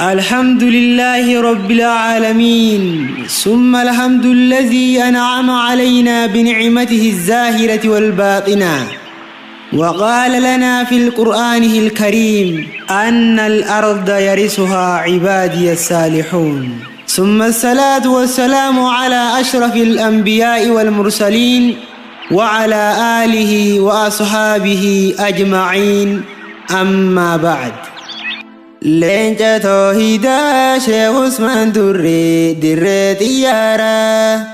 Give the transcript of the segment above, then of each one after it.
الحمد لله رب العالمين، ثم الحمد الذي أنعم علينا بنعمته الزاهرة والباطنة، وقال لنا في القرآن الكريم أن الأرض يرثها عبادي الصالحون. ثم الصلاة والسلام على أشرف الأنبياء والمرسلين وعلى آله وأصحابه أجمعين، أما بعد. لينجا توحيدا شيخ عثمان دري تيارا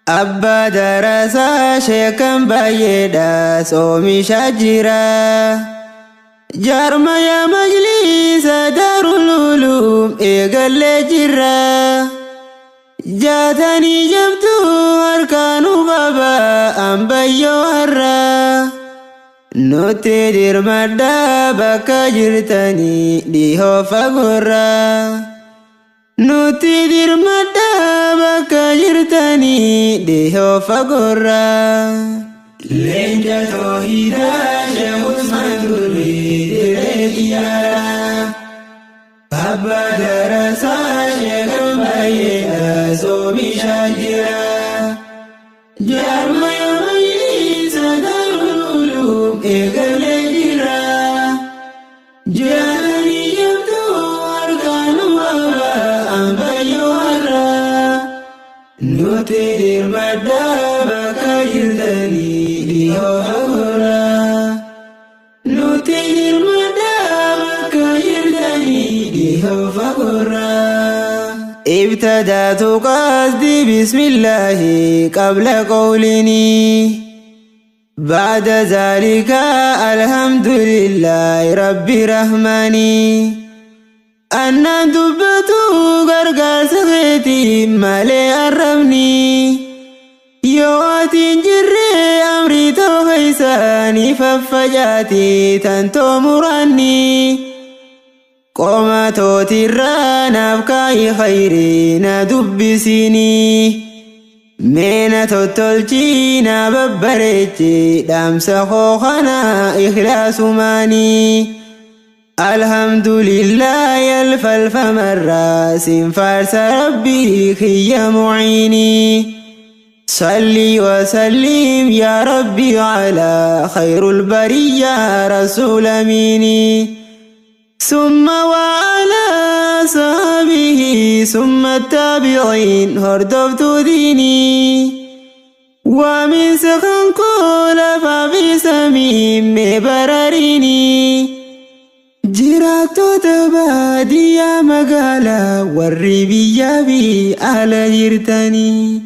أبا درسا شيخا بايدا سومي شاجرا جارما يا مجلس دار العلوم إيقال جرا جاتني جبتو أركان بابا أمبيو هرا nuti dirmada bakka jirtani dhihoo fagoorra nuti dirmada bakka jirtani dhihoo fagoorra. Leenja toohidaa Sheekh Usmaan Durbii dirree xiyyaara abbaa darasaa sheekan baay'eedha soomishaa jira jaarmaya majlisa إيقال جرا جاني يبدو أركان بابا أمبيو هرا نوتي المدى بكا جلدني ليهو فقرا نوتي المدى بكا جلدني ليهو فقرا. ابتدأت قصدي بسم الله قبل قولني بعد ذلك الحمد لله ربي رحماني أنا دبتو غرغر سغيتي مالي أرمني يواتي جري أمري توفيساني ففجاتي تنتو مراني قوما توتيرانا بكاي خيري ندبسيني مينا تطلجينا ببريتي دامسا خوخنا إخلاص ماني الحمد لله يلفلف مرة سنفارس ربي خي معيني صلي وسلم يا ربي على خير البرية رسول أميني ثم وعلى صحبه ثم التابعين هردفت ديني ومن سخن كل ففي سميم برريني جرات تبادي يا مقالا والربيا بي أهل جرتني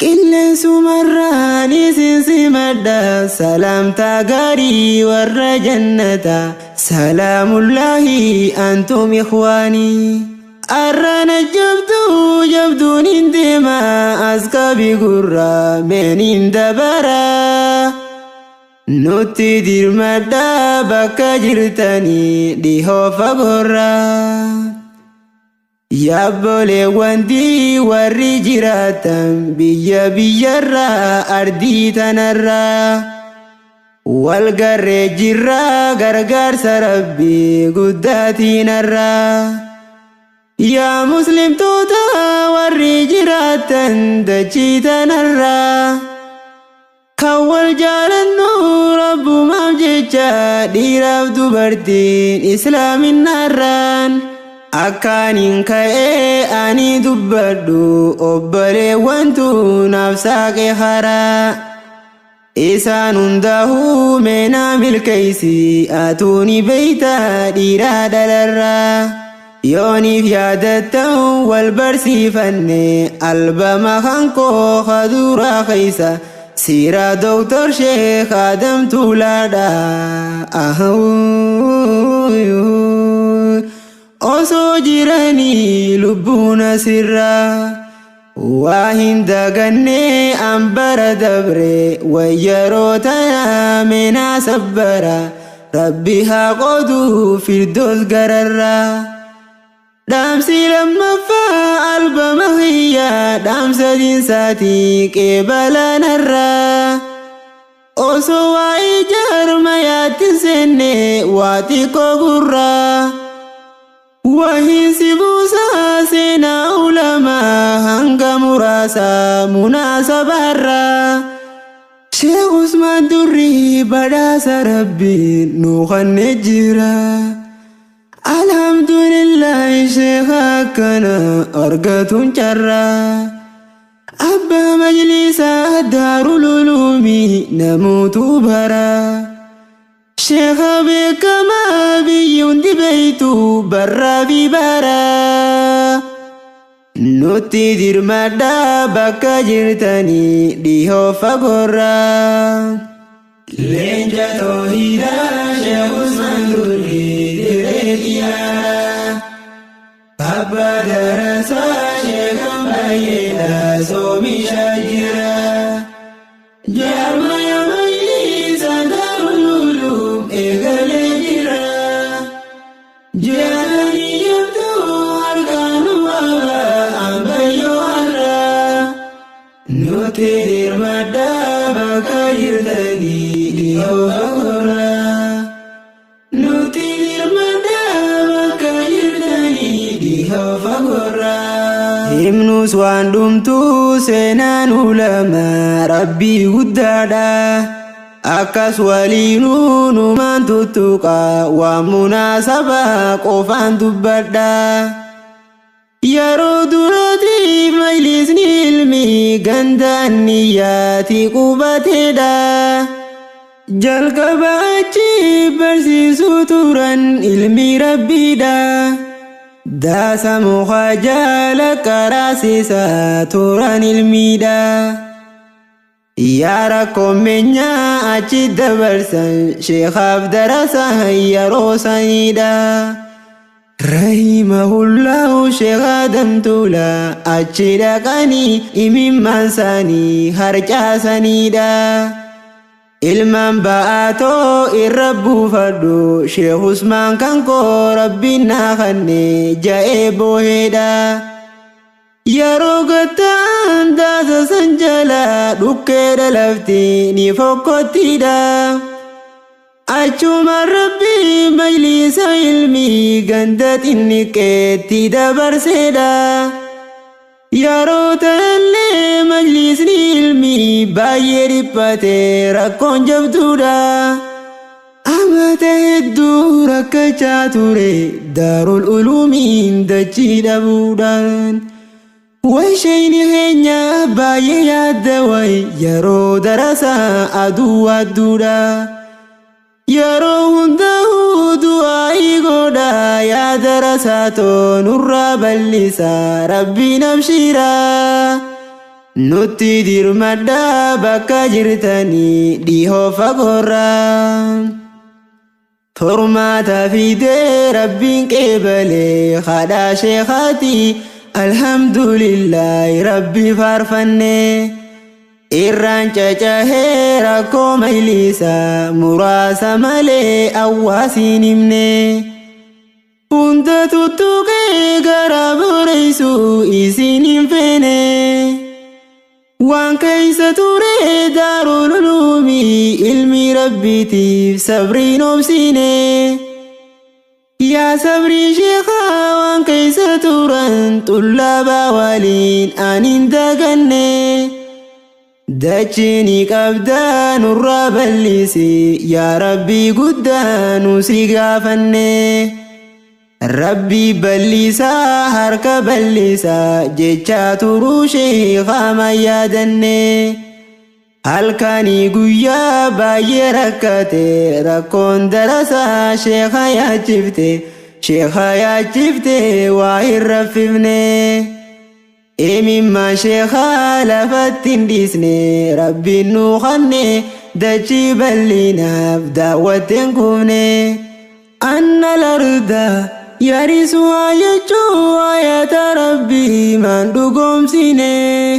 كل سمراني سنسي مدى سلام تاقاري والرجنة سلام الله أنتم إخواني أرانا جبدون اندما أزكى بقرى من اندبرا نوتي دير مدى بكا جرتني ديهو فقرى يا بولي واندي وري جراتا بيا را أردي تنرى والقر جرا غرغر سربي قداتي نرى يا مسلم توتا وري جراتا دجي تنرى كوال جال النور رب مامجيجا ديراف دبرتين إسلام النران أكانين كأي أني دبردو أبالي وانتو نفسك خرا إسان اندهو منا بالكيسي أتوني بيتا ديرا دلرا يوني فيادتو والبرسي فني ألبما خانكو خدورا خيسا سيرا دكتور شيخ آدم تولادا osoo jiranii lubbuun asirraa waa hin dagannee ambara dabre wayyaroo tana meenaa sabbara rabbi haa qoodu firdoos gararraa dhaamsi lammaffaa albama hiyyaa dhaamsa diinsaatii qeebalanarraa osoo waa'ee jaarmayaatti seenne waa xiqqoo gurraa وهي سبوسا سينا علماء هنگا مراسا مناسبة را شيخ عثمان دري بداس ربي نوخا نجرا الحمد لله شيخا كنا أرقة جرا أبا مجلسا دار العلوم نموت برا شيخ بكما بيون دي بيتو برا في برا نوتي دير مادا بكا جرتاني ديهو فقرا لنجا توهيدا شيخ عثمان دري ديريكيانا أبا درسا شيخ مبايدا سومي شاجرا جارما يا مجلسا دار العلوم إيغالي جرا جاني يبدو أركانو نوتي دير مادا بكا جرتاني ديهو فقرا نوتي دير مادا بكا جرتاني ديهو فقرا همنوس وان دمتو سينان علماء ربي قدادا أكاس ولينو نمان تتوقع ومناسبة قفان تبدا يارو دراتي مجلسني علمي غندان نياتي قوبتدا جلق باچي برسي سطوران علمي ربي دا داسا مخاجال كراسي ساتوران علمي دا يارا كومنيا اچي دبرسن شيخ درسا يارو سنيدا رحمه الله شيخ آدم تولا أجي دقاني إمام مانساني هرجا سنيدا ilman ba'ato irrabbu faddu Sheikh Usman kanko rabbina khanne jae boheda yaro gatan dasa sanjala dukkeda lafti ni fokkotida achuma rabbi majlisa ilmi gandat inni ketti dabarseda yaro talle majlisni ilmi bayeri pate rakon jabduda amata heddu rakkacha ture darul ulumin dachi dabudan way shayni henya baye yadda way yaro darasa adu aduda yaro hundahu du'ai goda ya darasato nurra ballisa rabbi nabshira nuti dirmada bakka jirtani diho fagorra formata fide rabbin qebale khada shekhati alhamdulillah rabbi farfanne irran cacahe rakko mailisa murasa male awasin imne hunda tuttuqe garaboreysu isin infene wan kaisa ture darul ulumi ilmi rabbitif sabrin obsine ya sabri shekha wan kaisa turan tullaba walin anin daganne دچني قبدان الرابلسي يا ربي قدان سيغافني ربي بلسا هرك بلسا جيچا تروشي خاما يادني هلكاني قويا باي ركتي ركون درسا شيخا يا جفتي واهي رففني إمام شيخا لفتن ديسني ربي نوخني دجي بلنا بدعوة كوني أن الأرض يرثها يجو آيات ربي من دقوم سيني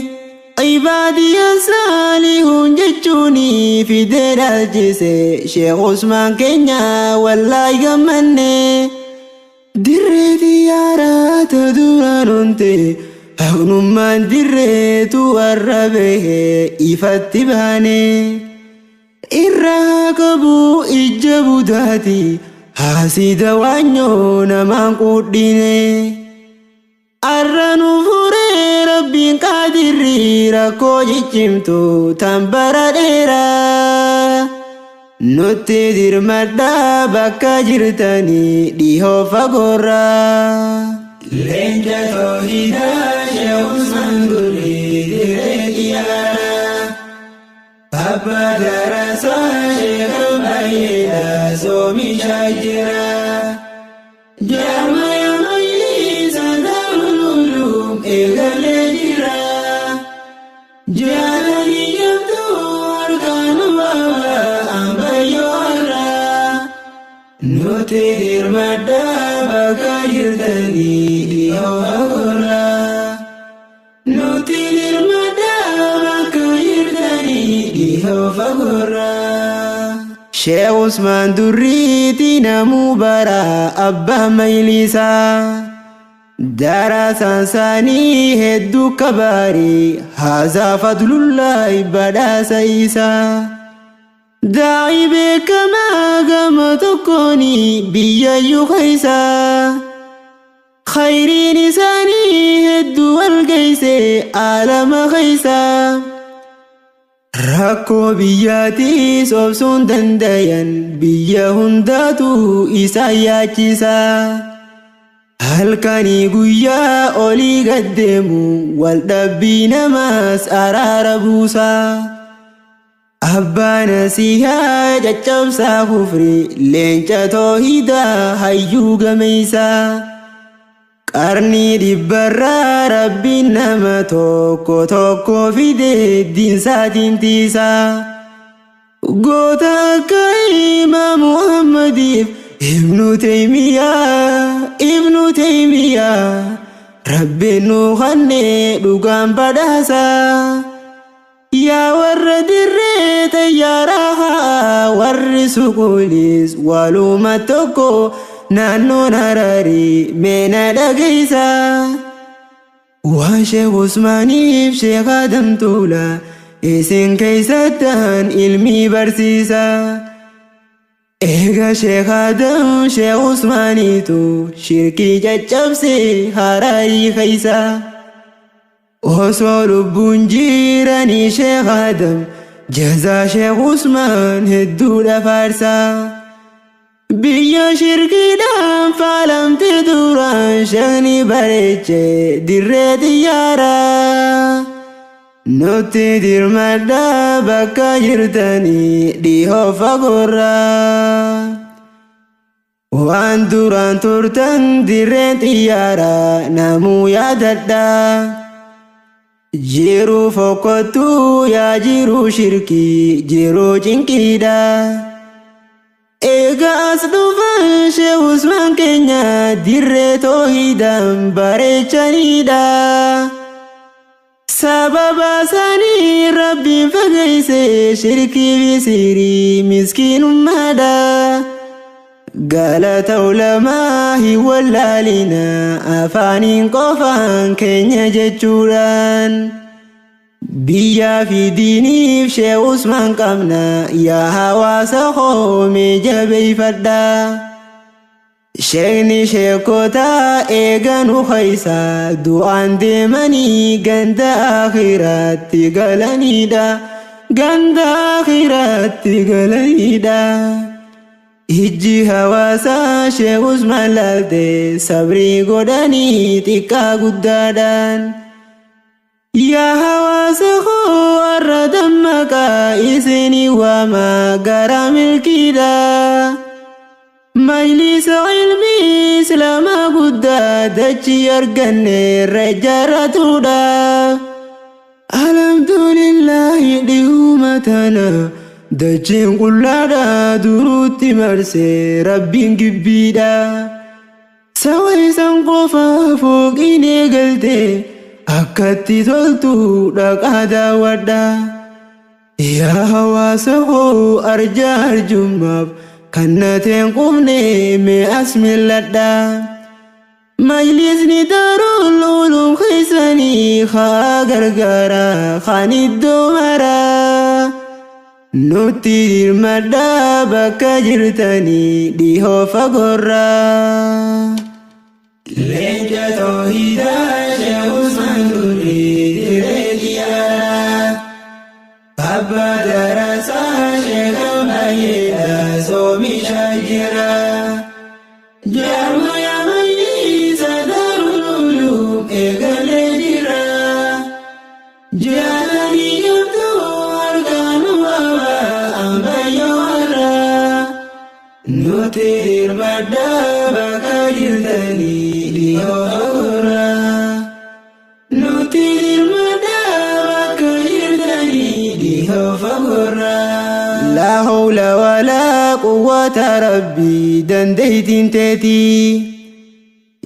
عبادي الصالحون جتوني في دير الجسي شيخ عثمان كينيا والله يغمني دريتي يارا تدوران انتي أغنمان دريتو الربه إفتباني إراكبو إجابو داتي Hasida wanyo naman kudine Arranu fure Rabbin kadiri Rako jichimtu tambara dera Nuti dirmadda bakka jirtani Diho fagora Lenja tohida Syekh Usman Duri Dire kiara Papa darasa Syekh Bayeda Somi syajira Jamaya majlis Darul Ulum Egale jira Jalani jamtu Arkanu baba Ambayo arra Nuti dirmadda Baka jirtani Diho agora Nuti dirmadda Baka jirtani Diho fagora Syekh Usman Duri Tinamu bara Abba Mailisa Darasan sani heddu kabari Haza fadlullahi badasa isa Da'i bekama gama tokkoni Biyya yukhaysa Khayrin isani heddu walgayse Alama khaysa Rakko biyyaatis obsuun dandayan Biyya hundatu isa yaachisa Halkanii guyyaa olii gaddeemu Waldhabbii namaas araara buusa Abbaa nasihaa caccabsaa kufri Leenca toohidaa hayyuu gameysa Qarni dhibbarraa Rabbiin nama tokko tokko fide diinsaatiin tiisa Goota akka Imaam Muhammadiif Ibnu Taymiyaa Rabbiin nu kanne dhugaan badhaasa Yaa warra dirree xayyaaraa warri suquulis waluma tokko Naannoon Hararii meena dhageysa Waan Sheekh Usmaaniif Sheekh Adam Tuula Isin keeysattan ilmii barsiisa Eega Sheekh Adam Sheekh Usmaaniitu shirkii caccabse Hararii keeysa Osoo lubbuun jiranii Sheekh Adam Jazaa Sheekh Usmaan hedduudha faarsa Biyya shirkiidhaan faalamte duraan Sheekni bareeche dirree xiyyaara Nuti dirmadda bakka jirtanii dhihoo fagorra Waan duraan turtan dirree xiyyaara namuu yaadadha Jiruu fokkottuu yaa jiruu shirkii jiruu cinqiidha Eega as dhufan Sheekh Usmaan keenya dirree toohidaan bareechanidha Sababa sanii Rabbiin fageyse shirkii bisirii miskiinummaadha Galata ulamaa hin wallaalina afaaniin qofaan keenya jechuudhaan Biyyaa fi diiniif Sheekh Usmaan qabna yaa hawaasa hoomee jabeeyfadha Sheekni sheekota eeganu khaysa du'aan deemanii ganda akhiraatti galanidha Ganda akhiraatti galanidha Ijji hawaasa Sheekh Usmaan laalte sabrii godhanii xiqqaa guddaadhaan Yaa hawaasa koo warra dammaqaa isinii waama gara milkiidha Majlisa ilmii Islaamaa guddaa dachii arganne irra ijaarratudha Alhamdulillahi dhihuma tana dachiin qullaadha duruutti marsee Rabbiin gibbiidha Sawa isan qofa fooqiin eegalte akkatti toltu dhaqaa daawwadha Yaa hawaasa koo arjaa arjummaaf kannateen qubne mee as milladha Majlisni Daarul Ulum keeysanii haa gargaara kaan iddoo mara nuti dirmadhaa bakka jirtanii dhihoo fagoorraa. Leenca toohidaa Sheekh Usmaan Durii dirree xiyyaara abba darasaa Sheekh baay'eedha soomishaa jira. Jaarmaya Majlisa Daarul Uluum eegalee jira. Jaalanii gamtuu argaanu baabaa ambayyoo warraa. Nuti dirmadhaa bakka jirtanii dhihoo fagoorraa. Nuti dirmadhaa bakka jirtanii dhihoo fagoorraa. La hawla walaa quwwata rabbii dandeeytiin teetii.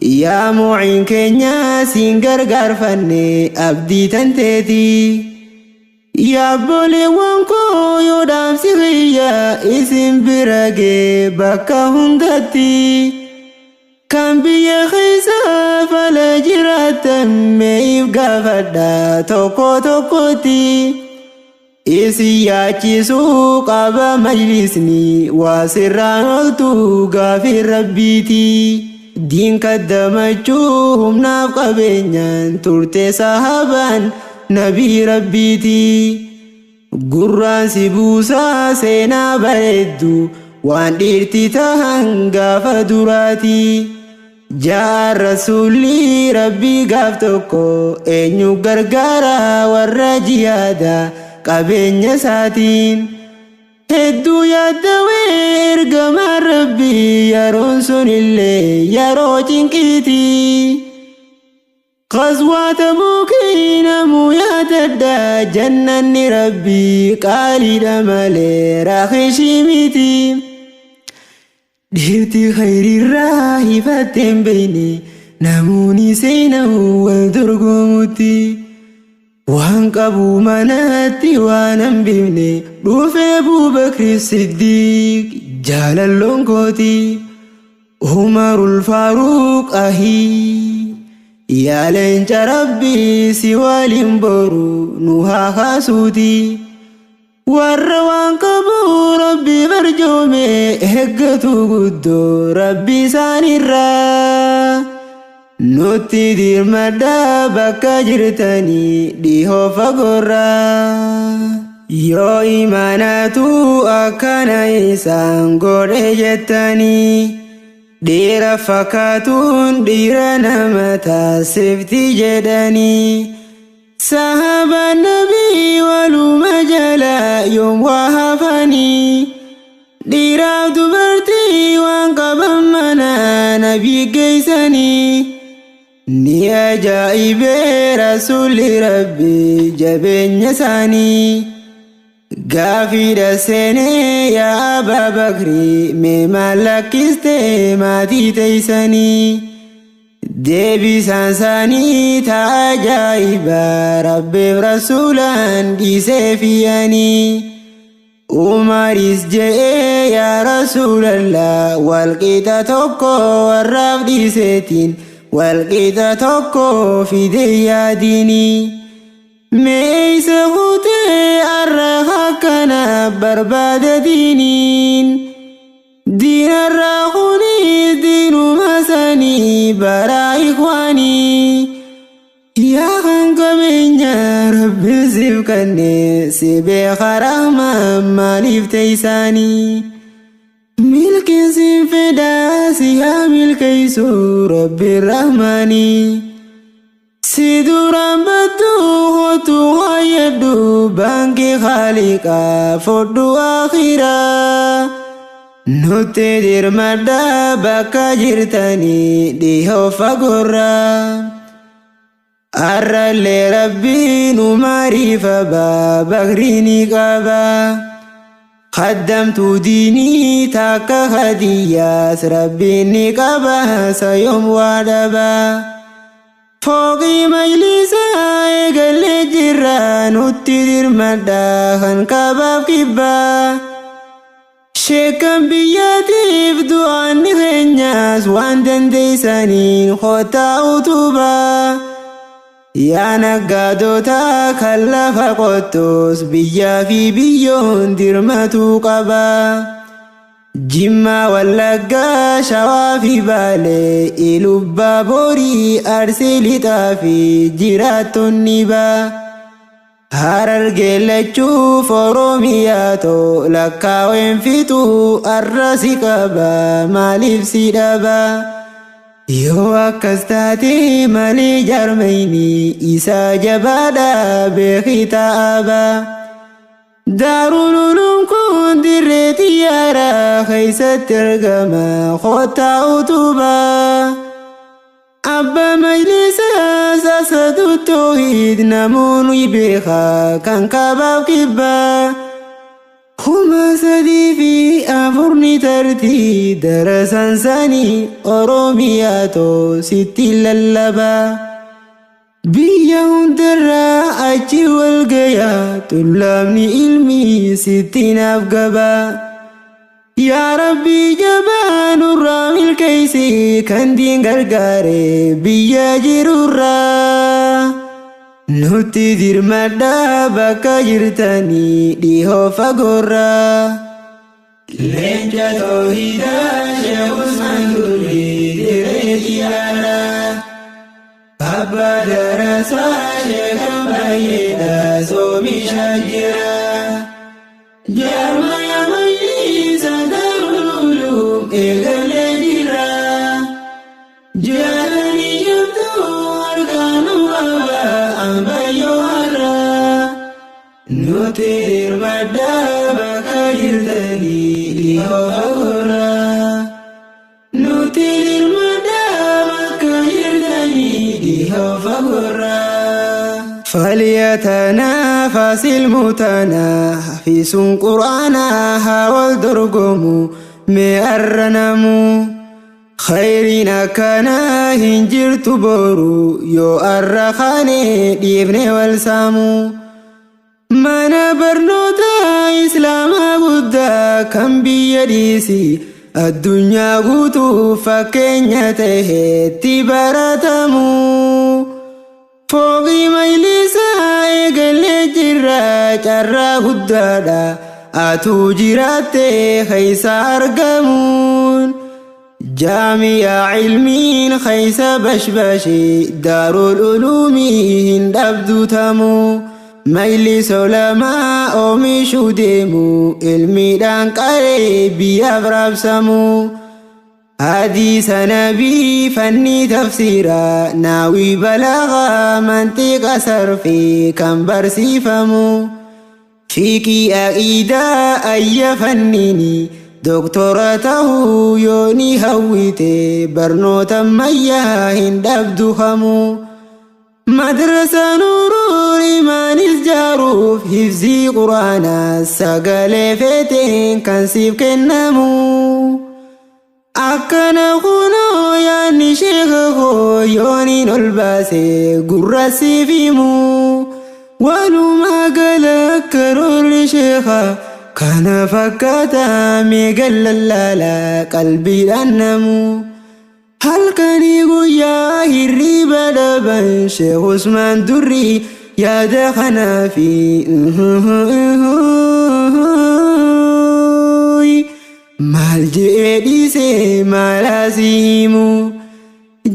Yaa muciin keenya siin gargaarfanne abdii tanteetii. Yaa obboleewwan koo yoo dhaamsi kiyya isin bira gee bakka hundatti. Kan biyya keessa fala jiraatan meef gaafadha tokko tokkotti. Isin yaachisuu qaba majlisni waa sirraan oltu gaafii rabbiiti. Diin kaddamachuu humnaaf qabeenyaan turte sahabaan nabii rabbiiti. Gurraan si buusaa seenaa bareeddu waan dhiirti tahan gaafa duraati. Jaan rasuulli rabbii gaaf tokko eenyu gargaara warra jihaada qabeenya isaatiin. Hedduu yaaddawee ergamaan rabbii yeroon sunillee yeroo cinqiiti. Qaswaa Tabuukii namuu yaadadha jannanni rabbii qaaliidha malee raakishii miti. Dhiirti khayriirraa hifatteen beeyne namoonni seenamu wal dorgomutti. Waan qabu manatti waan hambifne dhufee Abuubakri Siddiiq jaalalloon kooti. Umarul Faaruq ahii yaa leenca rabbii si waliin boru nu haa kaasuuti. Warra waan qabu rabbi farjoome eeggatu guddoo rabbi isaanirraa. Nuti dirmadhaa bakka jirtanii dhihoo fagoorraa. Yoo imaanatu akkana isaan godhe jettanii. Dhiira fakkaatuun dhiira nama taasifti jedhanii. Sahabaan nabii waluma jala yoom waa hafanii. Dhiiraaf dubartii waan qaban mana nabii geessanii. Ni ajaa'ibee rasuulli rabbii jabeenya isaanii. Gaafiidha seenee yaa Abaa Bakrii mee maal lakkistee maatii teessanii. Deebisaan isaanii ta'a ajaa'ibaa rabbiif rasuulaan dhiisee fiyyanii. Umaris je'ee yaa rasuulallah walqixa tokko warraaf dhiiseetiin. Walqixa tokko fidee yaadini. Mee isa fuutee arra akkana barbaada diiniin. Diinarraa kunis diinuma sanii baraa ikwaanii. Yaa kan qabeenya rabbi siif kanneen si beeka rahmaa maaliif teessanii. Milkiinsi fedhaa si haa milkeessu rabbi rahmaanii. Si duraan battu hotu hayyaddu baankii Khaliqaa foddu akhiraa. Nuti dirmadhaa bakka jirtanii dhihoo fagoorraa. Arrallee rabbiin umariifa Abaa Bakrii ni qaba. Qaddamtuu diinii takka hadiyyaas rabbiin ni qaba sayoom waa dhaba. Fooqii majlisaa eegallee jirra nuti dirmadhaa kan qabaaf kibbaa. Sheekan biyyaatiif du'aan ni keenyaas waan dandeessaniin kottaa utubaa. yaa naggaadota kan lafa qottus biyyaa fi biyyoon dirmatuu qaba. Jimmaa Wallaggaa Shawaa fi Baalee Ilubbaa Boorii Arsii Lixaa fi jiraattonni baa. Harargee lachuuf Oromiyaatoo lakkaawwan fixuu arrasi qaba maaliif si dhaba. Yoo akkas taate malee jaarmayni isaa jabaadha beeki taa'aba. Daarul Uluum kun dirree xiyyaaraa keessatti argama kottaa utubaa. Abbaa Majlisaa Saasatu Toohid namoonni beekaa kan kabaaf kibbaa. Kuma 3 fi 4 tartii darasan sanii Oromiyaatoo sitti lallabaa. Biyya hundarraa achi wal gayaa tullaabni ilmi sitti naaf gabaa. Yaa Rabbi jabaa nurraa milkeessi kan diin gargaare biyya jirurraa. Nutti dirmadhaa bakka jirtanii dhihoo fagoorraa. Leenca Toohidaa Sheekh Usmaan Durii dirree xiyyaaraa. Abba Darasaa Sheekh baay'eedhaa soomishaa jira. Jaarmaya Majlisa Daarul Uluum eegalee jira. Jaalanii jabduu harkaanuu qaba ambayyoo har'a. Nuti dirmadhaa bakka jirtanii dhihoo fagoorraa. Nuti dirmadhaa bakka jirtanii dhihoo fagoorraa. فليتنافس المتنافسون قرآنا هاول درقمو مئرنمو خيرنا كنا هنجر تبورو يو أرخاني ديبني والسامو مانا برنوتا إسلاما قدا كم بيديسي الدنيا قوتو فكينيا تهتي براتمو فوقي Majlisaa eegalee jirra carraa guddaadha atuu jiraattee keessa argamuun. Jaamiyaa ilmiin keessa bashbashee Daarul Uluumii hin dhabdutamu. Majlisa ulamaa oomishuu deemu ilmiidhaan qaree biyyaaf raabsamu. حديث نبي فني تفسيرا ناوي بلاغا منطق صرفي كم برسي فمو فيكي أعيدا أي فنيني دكتورته يوني هويتي برنوتا ميا هندبدو خمو مدرسة نور إيمان الجاروف حفظي قرآن سقال فتين كان سيب كنمو akkana kunoo yaanni sheekha koo yooniin ol baasee gurra siif himu. Walumaa gala akka roorri sheekha kana fakkaata meeqan lallaala qalbiidhaan namu. Halkanii guyyaa hirriba dhaban Sheekh Usmaan Durii yaada kanaafi maal je'ee dhiisee maal asiimu.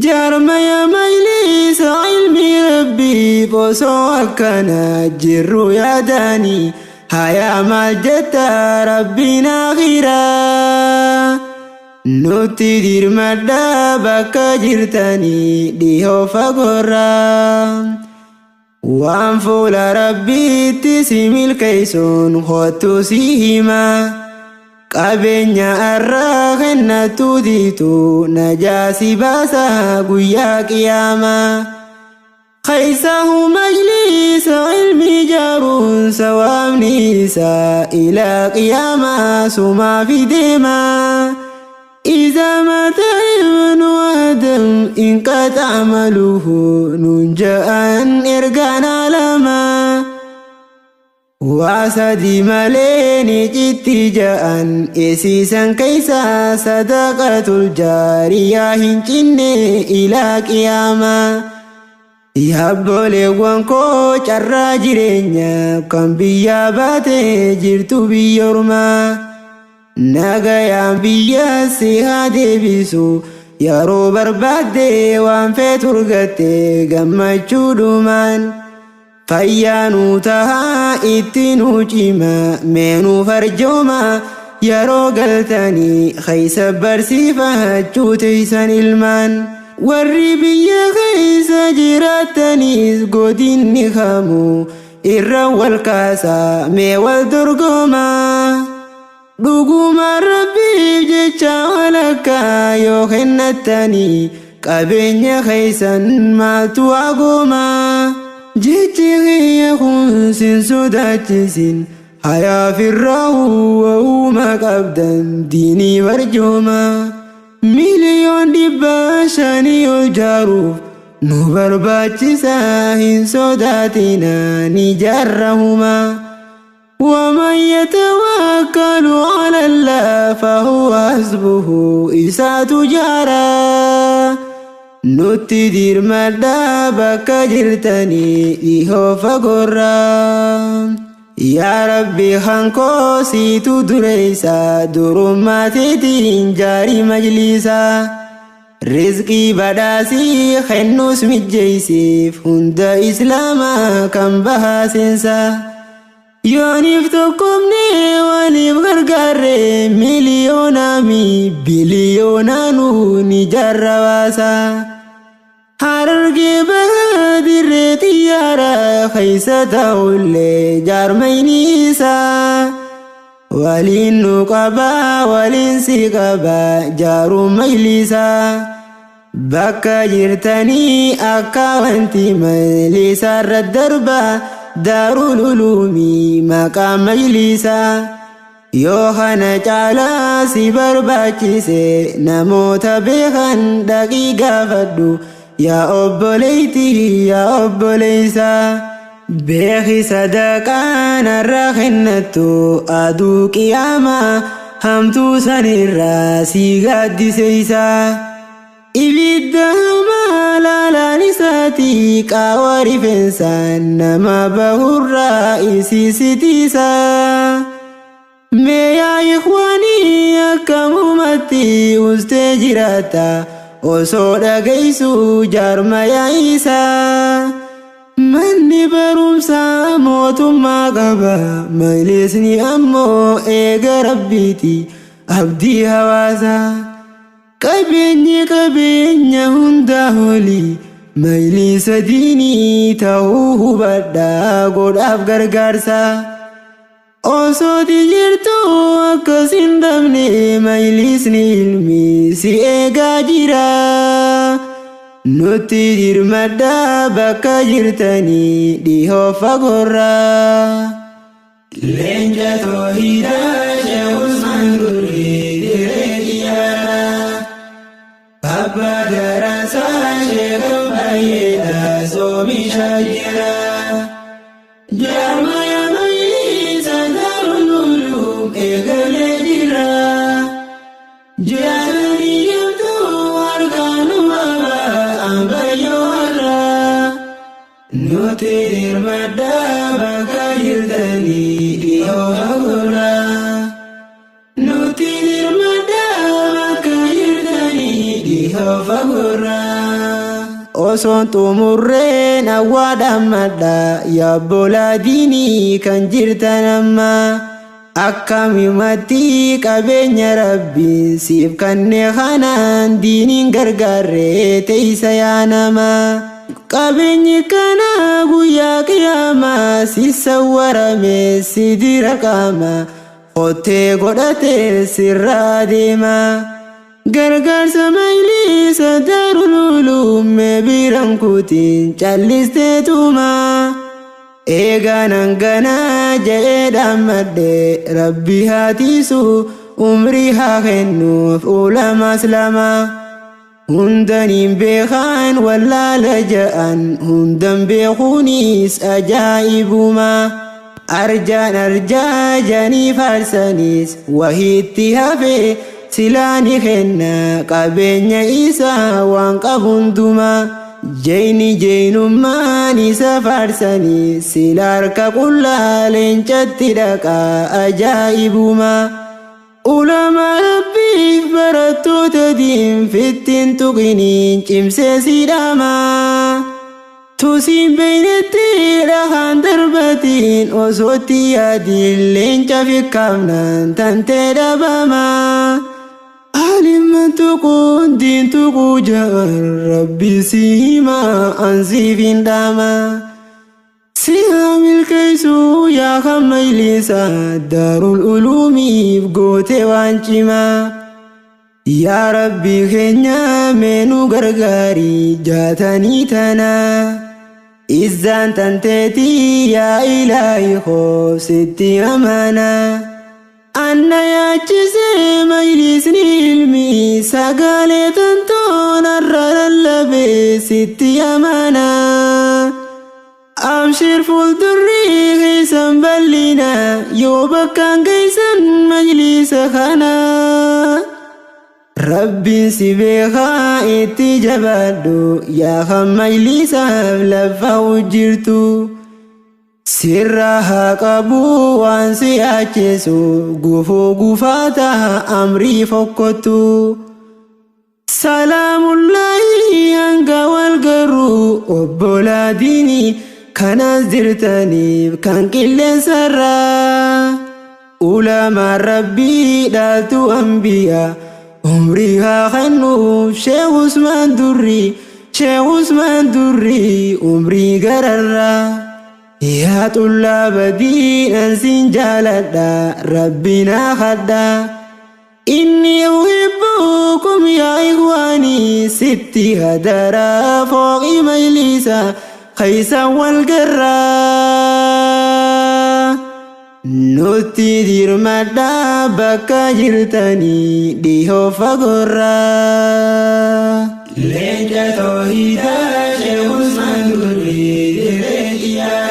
Jaarmaya Majlisa ilmi Rabbii osoo akkana jirru yaadanii hayaa maal jetta Rabbiin akhiraa. Nutti dirmadhaa bakka jirtanii dhihoo fagoorraa. Waan fuula Rabbiitti si milkeessuun kottu si hima. Qabeenya arraa kennatu diitu najaasi baasa guyyaa qiyaamaa. Keessahu Majlisa ilmi jaaruun sawaabni isaa ilaa qiyaamaa sumaa fi deemaa. إذا مات ابن آدم انقطع عمله ننجأ إرقانا لما واسدي ماليني جتي جاء إسيسا كيسا صدقة الجارية هنجن إلى قياما Yaabboleewwan koo carraa jireenya kan biyya baate jirtu biyya ormaa nagayaan biyya si haa deebisu yeroo barbaadde waan feetu argatte gammachuudhumaan fayyaanuu tahaa ittiin cima meenuu farjooma yeroo galtanii keessa barsiifachuu teessan ilmaan warri biyya keessa jiraatanis godinni hamu irra wal kaasaa mee wal dorgoma dhuguma rabbiif jecha walakkaa yoo kennattanii qabeenya keessan maaltu hagooma jechi kiyya kun sin sodaachisin hayaaf irraa uuma qabdan diinii barjooma miliyoon dhibba shanii ol jaaruuf nu barbaachisa hin sodaatina ni jarrahuma ومن يتوكل على الله فهو حسبه إسا تجارا نتدير مدى بكا جرتني إيهو فقرا يا ربي خانكو سيتو دريسا درماتي تين جاري مجلسا رزقي بداسي خنوس مجيسيف هند إسلاما كم بها سنسا يونيف تقومني وليف غرغر مليونا مي بليونا نوني جرواسا حرقي بهدر تيارا خيسة تولي جارمينيسا ولين نقبا ولين سيقبا جارو مجلسا بكا جرتني أكا وانتي مجلسا الدربا دارو العلومي مقام مجلسا يوخنا جالا سيبر باكيسي نموت بيخان دقيقة فدو يا أبوليتي يا أبوليسا بيخي صدقان الرخنتو أدو قياما همتو سنرا سيغاد سيسا إبدهما لا نساتي كاوري فنسان نما بهر رئيسي ستيسا ميا إخواني أكمومتي استجراتا وصودا قيسو جارما يايسا مني برومسا موتما قبا ميلسني أمو إيغا ربيتي أبدي هواسا قبيني هندا هولي ميليسا ديني تاوه بدا قد أفقر قرسا أوسوتي جرتو أكسين دمني ميليسني علمي سي إيغا جيرا نوتي جير مدى بكا جرتني ديهو فقرا لنجا توهيدا شهوز منقري ديريكيانا بابا دراسا شيخ بايدا سومي شاجرا جارما يا ميليسا دار العلوم إيغا لجرا جارني يبدو أركانو بابا أمبا يوارا نوتير مدى بكا جرتني ديهو فقرا نوتير مدى بكا جرتني ديهو فقرا أوسون تمرين أوادا مدى يابولا ديني كان جرتنما أكامي ماتي كابينيا ربي سيف كان خانان دينين غرغر تيسا يانما كابيني كان غويا كياما سيسا ميسي دي رقاما خوتي غداتي سرا ديما غرغر سميليسا دار العلوم بيران كوتين چاليستي توما إيغا ننغنا جيدا مدي ربي هاتيسو عمري هاخنوف أولا مسلما هندن بيخان ولا لجأن هندن بيخونيس أجائبما أرجان جاني فارسانيس وهي اتهافي سلاني خنا قبين إيسا وانقبندما جيني جينماني سفرسني سلارك قلالين جتدك أجائبما علماء ربي برتو تدين فتن تقنين جمسي سيداما توسين بين التيران دربتين وصوتي يدين جفي كامنا تنتي دبما علم تكون دين تكو جار ربي سيما أنسي فين داما سيام الكيسو يا خمي ليسا دار العلوم بقوتي وانشما يا ربي خنيا منو غرغاري جاتني تنا إذن تنتتي يا إلهي خوستي أمانا أنا يا جزي مجلسني علمي ساقالي تنتون الرر اللبي ستي أمانا أبشر فول دري غيسا بلنا يوبكان غيسا مجلس خانا ربي سبيخا اتجبادو يا خم مجلسا لفا وجرتو سرها قبو وانسي اچسو غفو غفاتا امري فكتو سلام الله انقا والقرو وبولا ديني كان زرتني كان كل سرا علماء ربي داتو انبياء عمرها خنو شيخ عثمان دري شيخ عثمان دري عمري قرر يا طلاب دين أنسين جالدا ربنا خدا إني أحبكم يا إخواني ستي هدرا فوق مجلسا خيسا والقرا نوتي دير مدى بكا جرتني ديهو فقرا لنجا توحيدا شيخ عثمان دري ديريا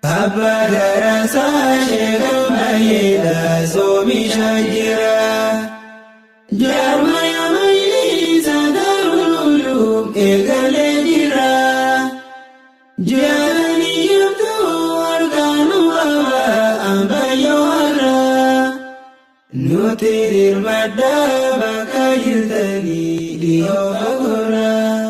بابا درسا شيخ مهيدا سومي شاجرا جرما يا مجلسا دار العلوم إيقالي جرا جاني يبدو أركانو بابا أمبا يوهرا نوتي دير مدى بكا جرتني ديهو فقرا